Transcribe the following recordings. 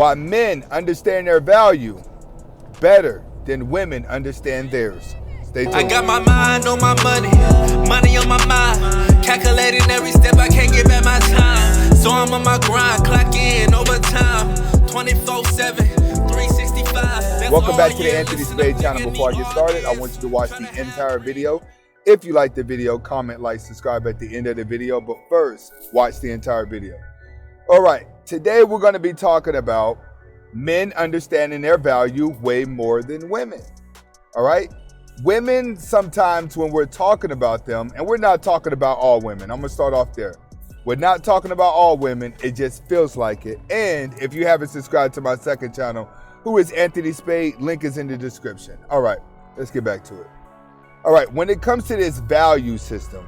Why men understand their value better than women understand theirs. Stay tuned. I got my mind on my money, money on my mind. Calculating every step, I can't get back my time. So I'm on my grind, clock in overtime. 24/7, 365. Welcome back to the Anthony Spade channel. Before I get started, I want you to watch the entire video. If you like the video, comment, like, subscribe at the end of the video. But first, watch the entire video. All right, today we're going to be talking about men understanding their value way more than women. All right? Women, sometimes when we're talking about them, and we're not talking about all women. I'm going to start off there. We're not talking about all women. It just feels like it. And if you haven't subscribed to my second channel, who is Anthony Spade, link is in the description. All right, let's get back to it. All right, when it comes to this value system,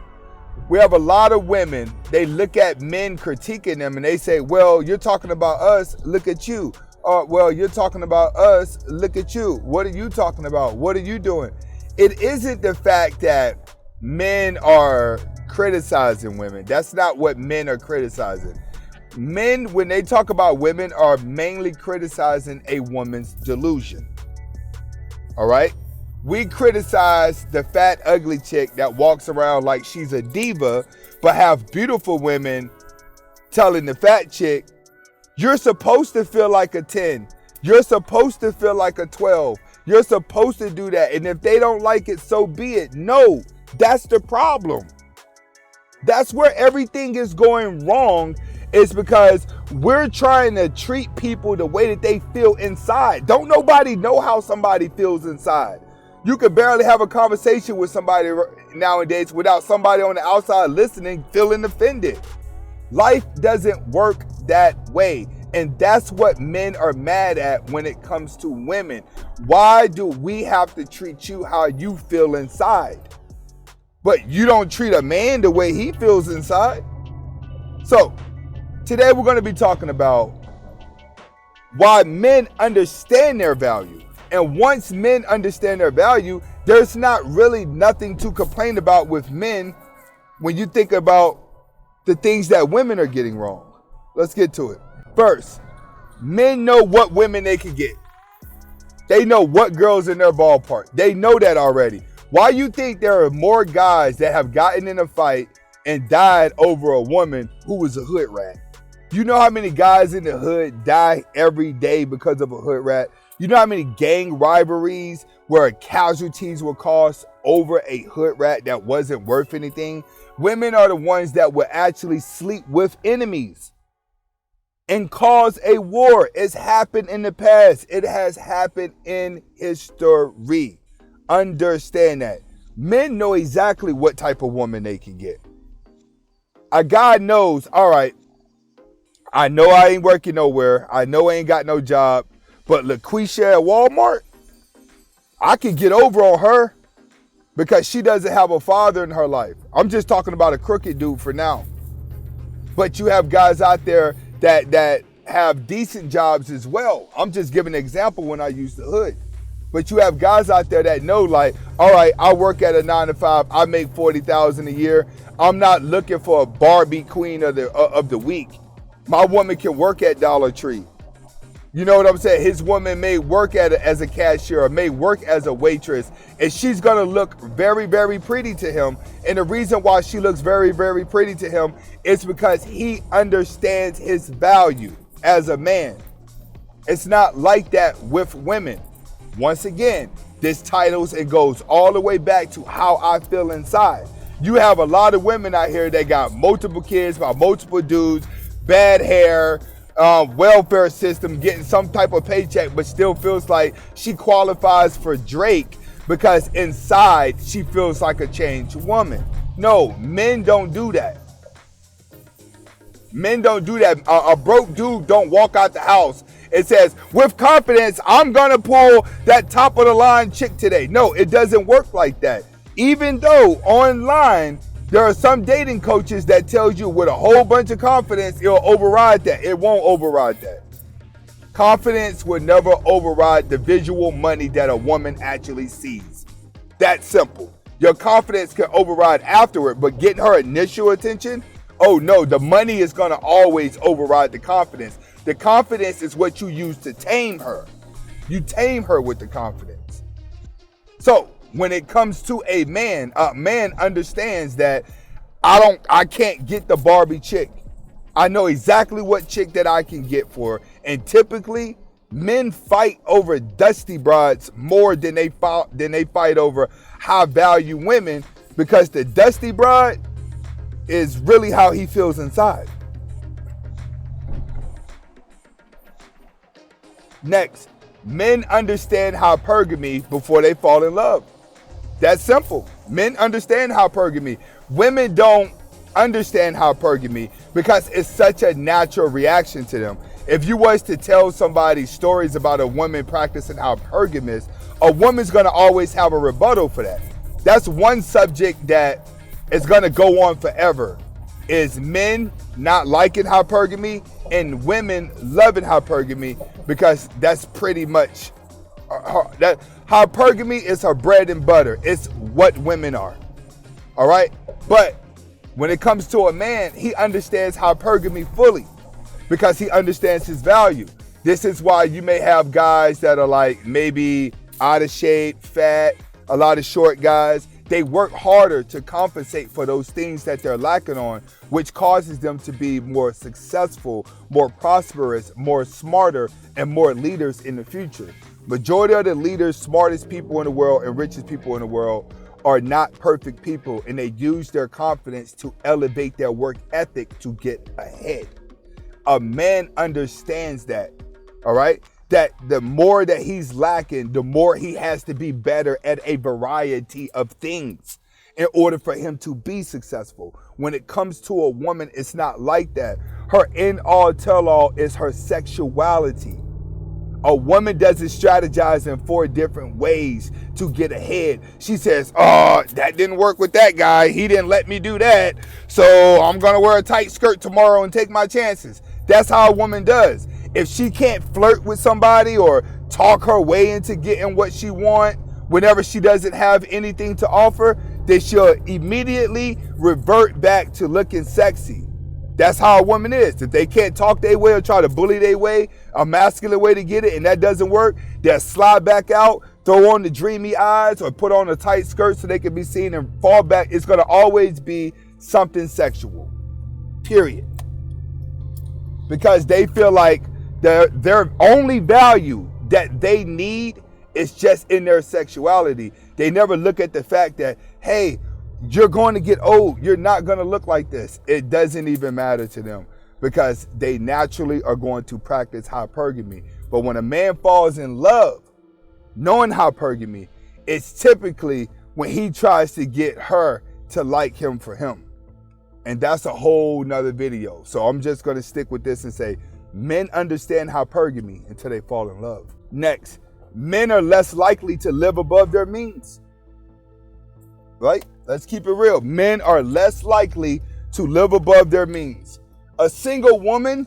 we have a lot of women, they look at men critiquing them and they say, well, you're talking about us, look at you. Or, well, you're talking about us, look at you. What are you talking about? What are you doing? It isn't the fact that men are criticizing women. That's not what men are criticizing. Men, when they talk about women, are mainly criticizing a woman's delusion. All right? We criticize the fat, ugly chick that walks around like she's a diva, but have beautiful women telling the fat chick, you're supposed to feel like a 10. You're supposed to feel like a 12. You're supposed to do that. And if they don't like it, so be it. No, that's the problem. That's where everything is going wrong. It's because we're trying to treat people the way that they feel inside. Don't nobody know how somebody feels inside. You can barely have a conversation with somebody nowadays without somebody on the outside listening, feeling offended. Life doesn't work that way. And that's what men are mad at when it comes to women. Why do we have to treat you how you feel inside? But you don't treat a man the way he feels inside. So today we're going to be talking about why men understand their value. And once men understand their value, there's not really nothing to complain about with men when you think about the things that women are getting wrong. Let's get to it. First, men know what women they can get. They know what girls in their ballpark. They know that already. Why you think there are more guys that have gotten in a fight and died over a woman who was a hood rat? You know how many guys in the hood die every day because of a hood rat? You know how many gang rivalries where casualties were caused over a hood rat that wasn't worth anything? Women are the ones that will actually sleep with enemies and cause a war. It's happened in the past. It has happened in history. Understand that. Men know exactly what type of woman they can get. A guy knows, all right, I know I ain't working nowhere. I know I ain't got no job. But LaQuisha at Walmart, I can get over on her because she doesn't have a father in her life. I'm just talking about a crooked dude for now. But you have guys out there that have decent jobs as well. I'm just giving an example when I use the hood. But you have guys out there that know, like, all right, I work at a 9 to 5. I make $40,000 a year. I'm not looking for a Barbie queen of the week. My woman can work at Dollar Tree. You know what I'm saying? His woman may work as a cashier or may work as a waitress, and she's going to look very, very pretty to him. And the reason why she looks very, very pretty to him is because he understands his value as a man. It's not like that with women. Once again, this titles and goes all the way back to how I feel inside. You have a lot of women out here that got multiple kids by multiple dudes, bad hair, welfare system, getting some type of paycheck, but still feels like she qualifies for Drake because inside she feels like a changed woman. No, men don't do that. Men don't do that. A broke dude don't walk out the house and says, with confidence, I'm gonna pull that top of the line chick today. No, it doesn't work like that. Even though online, there are some dating coaches that tells you with a whole bunch of confidence, it'll override that. It won't override that. Confidence will never override the visual money that a woman actually sees. That simple. Your confidence can override afterward, but getting her initial attention, oh no, the money is going to always override the confidence. The confidence is what you use to tame her. You tame her with the confidence. So when it comes to a man understands that I can't get the Barbie chick. I know exactly what chick that I can get for her. And typically, men fight over dusty broads more than they fight over high value women, because the dusty broad is really how he feels inside. Next, men understand hypergamy before they fall in love. That's simple. Men understand hypergamy. Women don't understand hypergamy because it's such a natural reaction to them. If you was to tell somebody stories about a woman practicing hypergamy, a woman's going to always have a rebuttal for that. That's one subject that is going to go on forever, is men not liking hypergamy and women loving hypergamy, because that's pretty much that hypergamy is her bread and butter. It's what women are. All right? But when it comes to a man, he understands hypergamy fully because he understands his value. This is why you may have guys that are like maybe out of shape, fat, a lot of short guys. They work harder to compensate for those things that they're lacking on, which causes them to be more successful, more prosperous, more smarter, and more leaders in the future. Majority of the leaders, smartest people in the world, and richest people in the world are not perfect people, and they use their confidence to elevate their work ethic to get ahead. A man understands that, all right? That the more that he's lacking, the more he has to be better at a variety of things in order for him to be successful. When it comes to a woman, it's not like that. Her end-all tell-all is her sexuality. A woman doesn't strategize in 4 different ways to get ahead. She says, oh, that didn't work with that guy. He didn't let me do that. So I'm going to wear a tight skirt tomorrow and take my chances. That's how a woman does. If she can't flirt with somebody or talk her way into getting what she wants, whenever she doesn't have anything to offer, then she'll immediately revert back to looking sexy. That's how a woman is. If they can't talk their way or try to bully their way, a masculine way to get it, and that doesn't work, they'll slide back out, throw on the dreamy eyes, or put on a tight skirt so they can be seen and fall back. It's going to always be something sexual, period. Because they feel like their only value that they need is just in their sexuality. They never look at the fact that, hey, you're going to get old. You're not going to look like this. It doesn't even matter to them because they naturally are going to practice hypergamy. But when a man falls in love, knowing hypergamy, it's typically when he tries to get her to like him for him. And that's a whole nother video. So I'm just going to stick with this and say, men understand hypergamy until they fall in love. Next, men are less likely to live above their means. Right? Let's keep it real. Men are less likely to live above their means. A single woman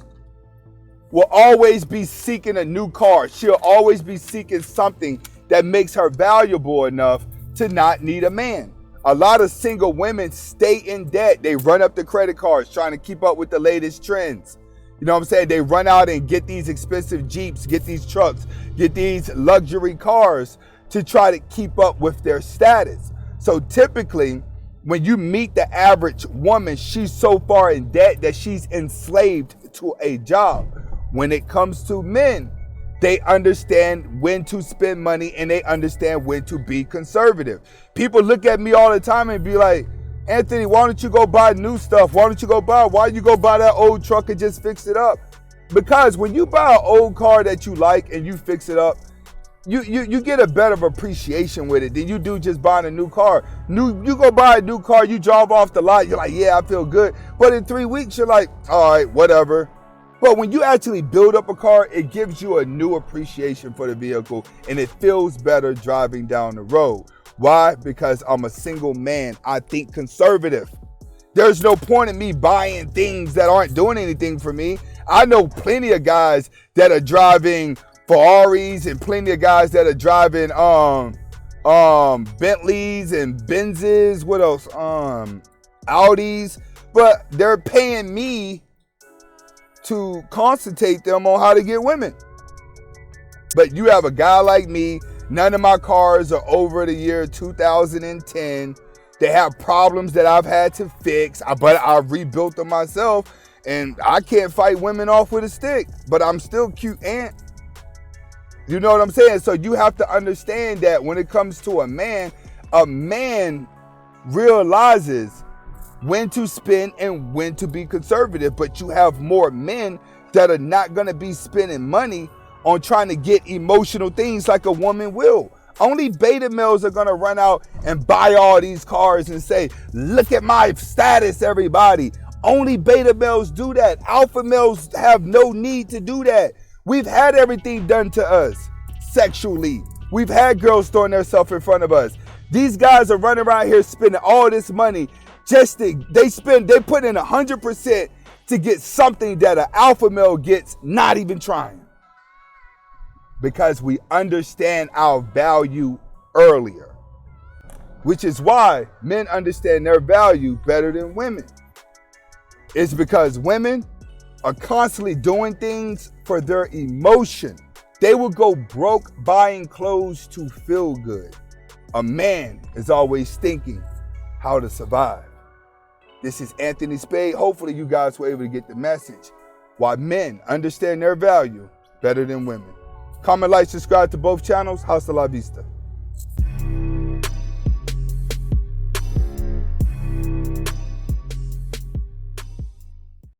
will always be seeking a new car. She'll always be seeking something that makes her valuable enough to not need a man. A lot of single women stay in debt. They run up the credit cards trying to keep up with the latest trends. You know what I'm saying? They run out and get these expensive Jeeps, get these trucks, get these luxury cars to try to keep up with their status. So typically, when you meet the average woman, she's so far in debt that she's enslaved to a job. When it comes to men, they understand when to spend money and they understand when to be conservative. People look at me all the time and be like, Anthony, why don't you go buy new stuff? Why you go buy that old truck and just fix it up? Because when you buy an old car that you like and you fix it up, you get a better appreciation with it than you do just buying a new car. You go buy a new car, you drive off the lot, you're like, yeah, I feel good. But in 3 weeks, you're like, all right, whatever. But when you actually build up a car, it gives you a new appreciation for the vehicle and it feels better driving down the road. Why? Because I'm a single man. I think conservative. There's no point in me buying things that aren't doing anything for me. I know plenty of guys that are driving Ferraris and plenty of guys that are driving Bentleys and Benzes, what else? Audis, but they're paying me to concentrate them on how to get women. But you have a guy like me, none of my cars are over the year 2010. They have problems that I've had to fix, but I've rebuilt them myself, and I can't fight women off with a stick, but I'm still cute aunt. You know what I'm saying? So you have to understand that when it comes to a man realizes when to spend and when to be conservative, but you have more men that are not going to be spending money on trying to get emotional things like a woman will. Only beta males are going to run out and buy all these cars and say, look at my status, everybody. Only beta males do that. Alpha males have no need to do that. We've had everything done to us sexually. We've had girls throwing themselves in front of us. These guys are running around here spending all this money just to, they put in 100% to get something that an alpha male gets not even trying. Because we understand our value earlier, which is why men understand their value better than women. It's because women are constantly doing things for their emotion. They will go broke buying clothes to feel good. A man is always thinking how to survive. This is Anthony Spade. Hopefully you guys were able to get the message. Why men understand their value better than women. Comment, like, subscribe to both channels. Hasta la vista.